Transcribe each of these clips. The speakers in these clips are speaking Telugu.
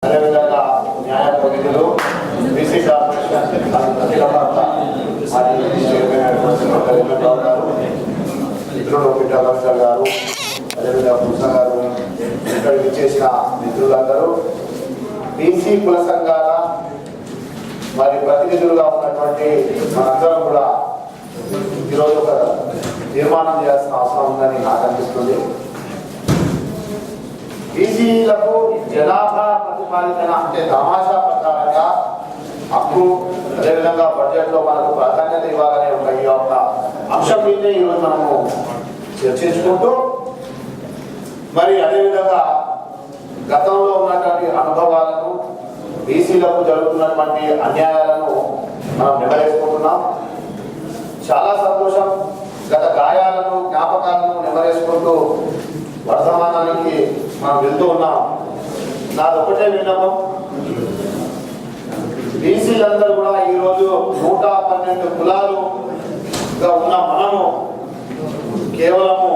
అదేవిధంగా న్యాయ ప్రతినిధులు బీసీ కార్పొరేషన్ అఖిల భారత గారు మిత్రులు పిఠాభాస్కర్ గారు అదేవిధంగా కృష్ణ గారు ఇక్కడికి చేసిన మిత్రులందరూ బీసీ కుల సంఘాల మరి ప్రతినిధులుగా ఉన్నటువంటి మనందరం కూడా ఈరోజు ఒక తీర్మానం చేయాల్సిన అవసరం ఉందని నాకు అనిపిస్తుంది. బీసీలకు జనాభా ప్రతిపాదిత అంటే తమాషా ప్రకారంగా హక్కు అదేవిధంగా బడ్జెట్ లో మనకు ప్రాధాన్యత ఇవ్వాలనే ఒక అంశం మీదే ఈరోజు మనము చర్చించుకుంటూ మరి అదేవిధంగా గతంలో ఉన్నటువంటి అనుభవాలను బీసీలకు జరుగుతున్నటువంటి అన్యాయాలను మనం నెమరేసుకుంటున్నాం. చాలా సంతోషం. గత గాయాలను జ్ఞాపకాలను నెమరేసుకుంటూ వర్తమానానికి మనం వెళ్తూ ఉన్నాం. నాదొకటే విన్నపం, బీసీలందరూ కూడా ఈరోజు 112 కులాలుగా ఉన్న మనము కేవలము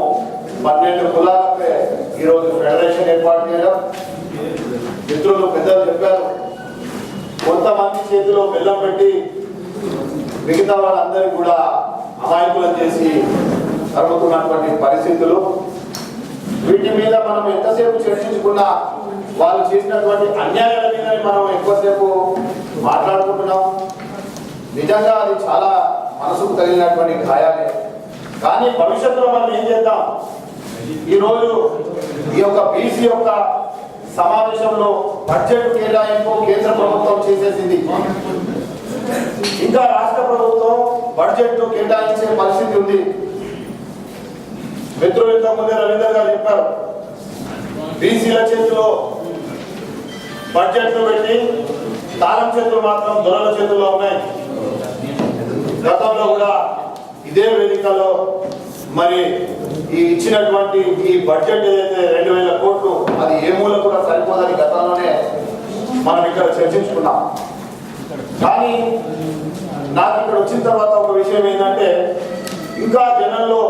12 కులాలపై ఈరోజు ఫెడరేషన్ ఏర్పాటు చేయడం. మిత్రులు పెద్దలు చెప్పారు, కొంతమంది చేతిలో బెల్లం పెట్టి మిగతా వాళ్ళందరికీ కూడా అమాయకులను చేసి జరుగుతున్నటువంటి పరిస్థితులు. వీటి మీద మనం ఎంతసేపు చర్చించుకున్నా వాళ్ళు చేసినటువంటి అన్యాయాల మీద మనం ఎక్కువసేపు మాట్లాడుకుంటున్నాం. నిజంగా అది చాలా మనసుకు తగిలినటువంటి గాయాలే. కానీ భవిష్యత్తులో మనం ఏం చేద్దాం? ఈరోజు ఈ యొక్క బీసీ యొక్క సమావేశంలో బడ్జెట్ కేటాయింపు కేంద్ర ప్రభుత్వం చేసేసింది. ఇంకా రాష్ట్ర ప్రభుత్వం బడ్జెట్ కేటాయించే పరిస్థితి ఉంది. మిత్రులు ఇంతకుముందే రవీందర్ గారు చెప్పారు, బీసీల చేతిలో బడ్జెట్ పెట్టి తాళం చేతులు మాత్రం దొరల చేతుల్లో ఉన్నాయి. గతంలో కూడా ఇదే వేదికలో మరి ఈ ఇచ్చినటువంటి ఈ బడ్జెట్ ఏదైతే 2000 కోట్లు అది ఏ మూల కూడా సరిపోదని గతంలోనే మనం ఇక్కడ చర్చించుకున్నాం. కానీ నాకు ఇక్కడ వచ్చిన తర్వాత ఒక విషయం ఏంటంటే, ఇంకా జనంలో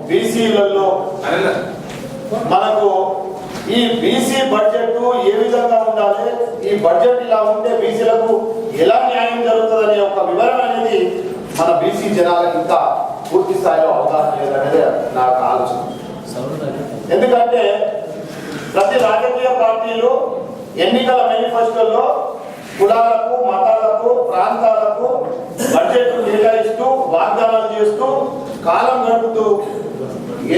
బీసీలలో మనకు ఈ బీసీ బడ్జెట్ ఏ విధంగా ఉండాలి, ఈ బడ్జెట్ ఇలా ఉంటే బీసీలకు ఎలా న్యాయం జరుగుతుందనే ఒక వివరణ అనేది మన బీసీ జనాలకు ఇంకా పూర్తి స్థాయిలో అవగాహన లేదనేది నాకు ఆలోచన. ఎందుకంటే ప్రతి రాజకీయ పార్టీలు ఎన్నికల మేనిఫెస్టోలో కులాలకు మతాలకు ప్రాంతాలకు బడ్జెట్ కేటాయిస్తూ వాగ్దానాలు చేస్తూ కాలం గడుపుతూ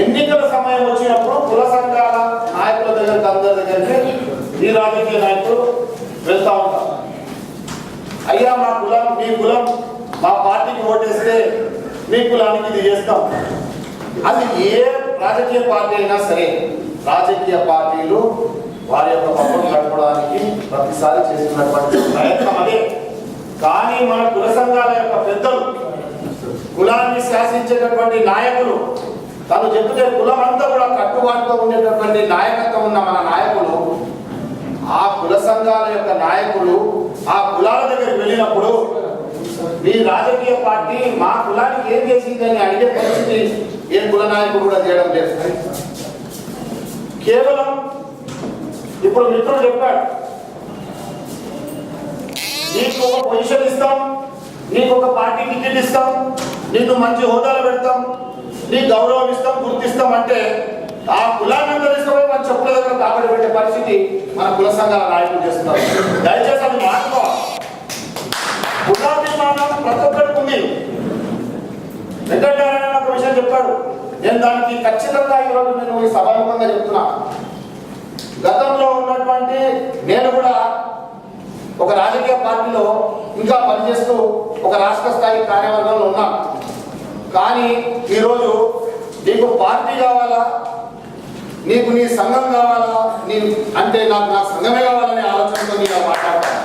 ఎన్నికల సమయం వచ్చినప్పుడు కుల సంఘాల నాయకుల దగ్గరికి అందరి దగ్గరికి ఈ రాజకీయ నాయకులు వెళ్తా ఉంటారు. అయ్యా మా కులం మీ కులం మా పార్టీకి ఓటేస్తే మీ కులానికి ఇది చేస్తాం. అది ఏ రాజకీయ పార్టీ అయినా సరే, రాజకీయ పార్టీలు వారి యొక్క పబ్బం గడపడానికి ప్రతిసారి చేస్తున్నటువంటి ప్రయత్నం అదే. కానీ మన కుల సంఘాల యొక్క పెద్దలు, కులాన్ని శాసించేటటువంటి నాయకులు, తను చెప్తే కులం అంతా కూడా కట్టుబాటుతో ఉండేటటువంటి నాయకత్వం ఉన్న మన నాయకులు, ఆ కుల సంఘాల యొక్క నాయకులు ఆ కులాల దగ్గరికి వెళ్ళినప్పుడు మీ రాజకీయ పార్టీ మా కులానికి ఏం చేసిందని అడిగే పరిస్థితి ఏ కుల నాయకుడు కూడా చేయడం లేదు. కేవలం ఇప్పుడు మిత్రుడు చెప్పాడు, నీకు ఒక పొజిషన్ ఇస్తాం, నీకు ఒక పార్టీ టికెట్ ఇస్తాం, నీకు మంచి హోదాలు పెడతాం, నీ గౌరవం ఇస్తాం, గుర్తిస్తాం అంటే ఆ కులాన్ని అందరిస్తామో మన చెప్పుల దగ్గర తాకడి పెట్టే పరిస్థితి మన కుల సంఘాల నాయకులు చేస్తున్నారు. దయచేసి అది మార్చుకోవాలి. కులాభిమానం ప్రతి ఒక్కరికి ఉంది. వెంకటనారాయణ ఒక విషయం చెప్పాడు, నేను దానికి ఖచ్చితంగా ఈరోజు నేను ఈ సభాముఖంగా చెప్తున్నా. గతంలో ఉన్నటువంటి నేను కూడా ఒక రాజకీయ పార్టీలో ఇంకా పనిచేస్తూ ఒక రాష్ట్ర స్థాయి కార్యవర్గంలో ఉన్నాను. కానీ ఈరోజు నీకు పార్టీ కావాలా, నీకు నీ సంఘం కావాలా, నీ అంటే నాకు నా సంఘమే కావాలనే ఆలోచనతో నేను మాట్లాడతాను.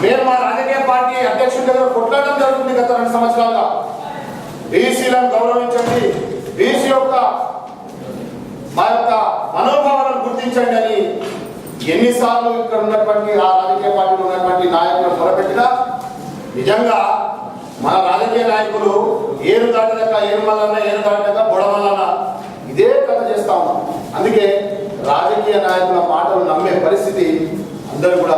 నేను మా రాజకీయ పార్టీ అధ్యక్షుడి దగ్గర కొట్లాడడం జరుగుతుంది గత 2 సంవత్సరాలుగా. బీసీలను గౌరవించండి, బీసీ యొక్క మా యొక్క మనోభావాలను గుర్తించండి అని ఎన్నిసార్లు ఇక్కడ ఉన్నటువంటి ఆ రాజకీయ పార్టీలో ఉన్నటువంటి నాయకులు మొదలుపెట్టినా నిజంగా మన రాజకీయ నాయకులు ఏరు దాటలేక ఏరు మల్లన్న, ఏరు దాటలేక బొడమల్లన్న ఇదే కథ చేస్తా ఉన్నాం. అందుకే రాజకీయ నాయకుల మాటలు నమ్మే పరిస్థితి అందరూ కూడా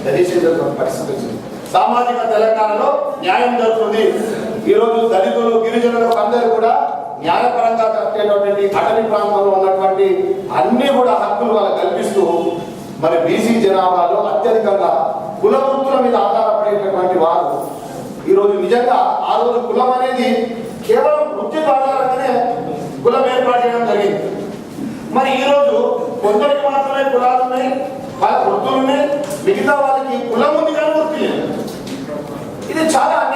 దయచేసేటువంటి పరిస్థితి వచ్చింది. సామాజిక తెలంగాణలో న్యాయం జరుగుతుంది. ఈరోజు దళితులు గిరిజనులు అందరూ కూడా న్యాయపరంగా కట్టేటటువంటి అటవీ ప్రాంతంలో ఉన్నటువంటి అన్ని కూడా హక్కులు వాళ్ళకు కల్పిస్తూ మరి బీసీ జనాభాలో అత్యధికంగా కుల వృత్తుల మీద ఆధారపడేటటువంటి వారు ఈరోజు నిజంగా ఆ రోజు కులం అనేది కేవలం వృత్తి ఆధారంగానే కులం ఏర్పాటు చేయడం జరిగింది. మరి ఈరోజు కొందరికి మాత్రమే కులాలు ఉన్నాయి, వాళ్ళ వృత్తులు ఉన్నాయి, మిగతా వాళ్ళకి కులం ఉంది కానీ వృత్తి లేదు. ఇది చాలా